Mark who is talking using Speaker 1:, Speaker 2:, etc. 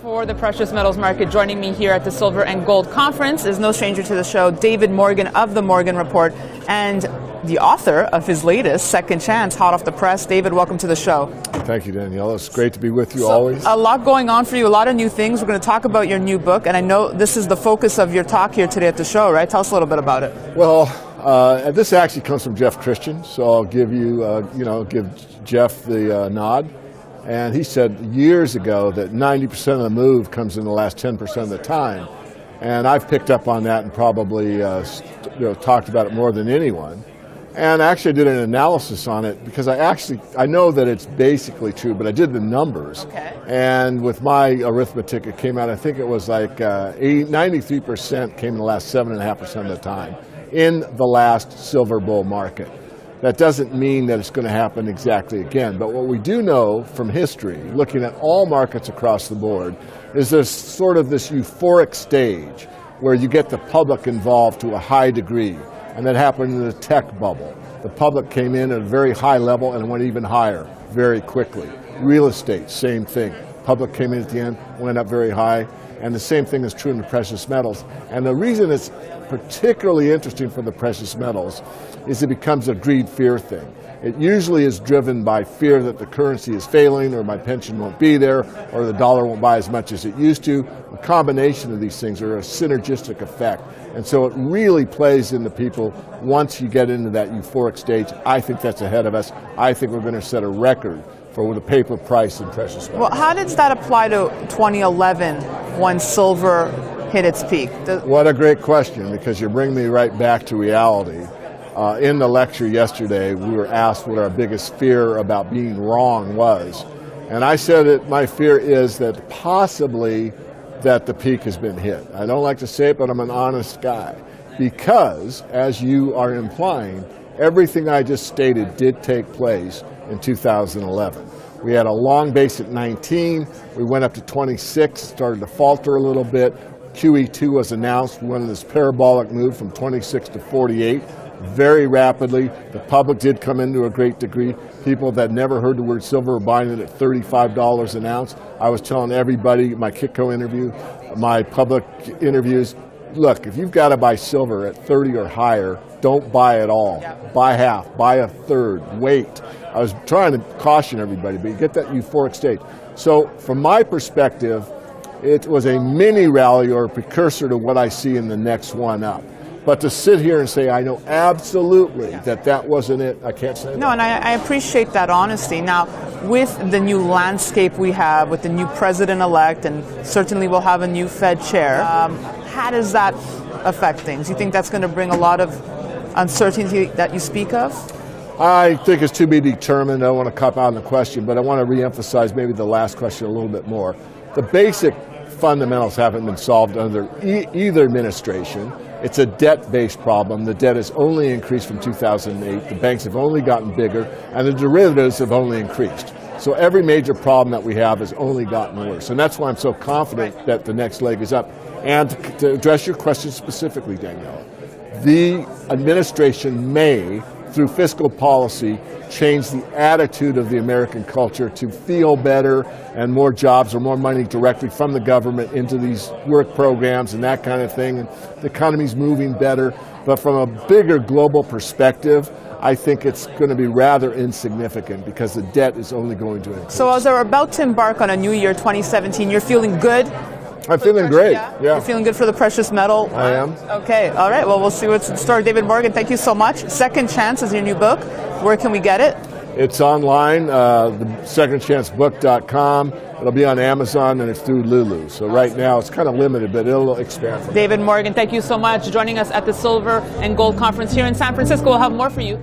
Speaker 1: For the precious metals market, joining me here at the Silver and Gold Conference is no stranger to the show, David Morgan of the Morgan Report and the author of his latest, Second Chance, hot off the press. David, welcome to the show.
Speaker 2: Thank you, Danielle. It's great to be with you always.
Speaker 1: A lot going on for you, a lot of new things. We're going to talk about your new book, and I know this is the focus of your talk here today at the show, right? Tell us a little bit about it.
Speaker 2: Well, this actually comes from Jeff Christian, so I'll give you, give Jeff the nod. And he said years ago that 90% of the move comes in the last 10% of the time. And I've picked up on that and probably talked about it more than anyone. And actually I did an analysis on it because I know that it's basically true, but I did the numbers.
Speaker 1: Okay.
Speaker 2: And with my arithmetic, it came out, I think it was like 93% came in the last 7.5% of the time in the last silver bull market. That doesn't mean that it's going to happen exactly again, but what we do know from history, looking at all markets across the board, is there's sort of this euphoric stage where you get the public involved to a high degree, and that happened in the tech bubble. The public came in at a very high level and went even higher very quickly. Real estate, same thing. Public came in at the end, went up very high, and the same thing is true in the precious metals. And the reason it's particularly interesting for the precious metals is it becomes a greed fear thing. It usually is driven by fear that the currency is failing, or my pension won't be there, or the dollar won't buy as much as it used to. A combination of these things are a synergistic effect. And so it really plays into people once you get into that euphoric stage. I think that's ahead of us. I think we're going to set a record for the paper price in precious metals.
Speaker 1: Well, how does that apply to 2011 when silver hit its peak?
Speaker 2: What a great question, because you bring me right back to reality. In the lecture yesterday, we were asked what our biggest fear about being wrong was. And I said that my fear is that possibly that the peak has been hit. I don't like to say it, but I'm an honest guy. Because, as you are implying, everything I just stated did take place in 2011. We had a long base at 19, we went up to 26, started to falter a little bit. QE2 was announced, we went on this parabolic move from 26 to 48 very rapidly. The public did come into a great degree. People that never heard the word silver were buying it at $35 an ounce. I was telling everybody, my Kitco interview, my public interviews, look, if you've got to buy silver at 30 or higher, don't buy at all. Yeah. Buy half, buy a third, wait. I was trying to caution everybody, but you get that euphoric state. So from my perspective, it was a mini rally or a precursor to what I see in the next one up. But to sit here and say, I know absolutely that wasn't it, I can't say that.
Speaker 1: No, and I appreciate that honesty. Now, with the new landscape we have, with the new president-elect, and certainly we'll have a new Fed chair, how does that affect things? You think that's going to bring a lot of uncertainty that you speak of?
Speaker 2: I think it's to be determined. I don't want to cop out on the question, but I want to reemphasize maybe the last question a little bit more. The basic fundamentals haven't been solved under either administration. It's a debt-based problem. The debt has only increased from 2008. The banks have only gotten bigger, and the derivatives have only increased. So every major problem that we have has only gotten worse. And that's why I'm so confident that the next leg is up. And to address your question specifically, Danielle, the administration may, through fiscal policy, change the attitude of the American culture to feel better and more jobs or more money directly from the government into these work programs and that kind of thing. And the economy's moving better. But from a bigger global perspective, I think it's going to be rather insignificant because the debt is only going to increase.
Speaker 1: So as we're about to embark on a new year, 2017, you're feeling good?
Speaker 2: I'm feeling great, yeah.
Speaker 1: You're feeling good for the precious metal?
Speaker 2: I am.
Speaker 1: Okay, all right. Well, we'll see what's in store. David Morgan, thank you so much. Second Chance is your new book. Where can we get it?
Speaker 2: It's online, the secondchancebook.com. It'll be on Amazon, and it's through Lulu. So right now it's kind of limited, but it'll expand.
Speaker 1: David Morgan, thank you so much for joining us at the Silver and Gold Conference here in San Francisco. We'll have more for you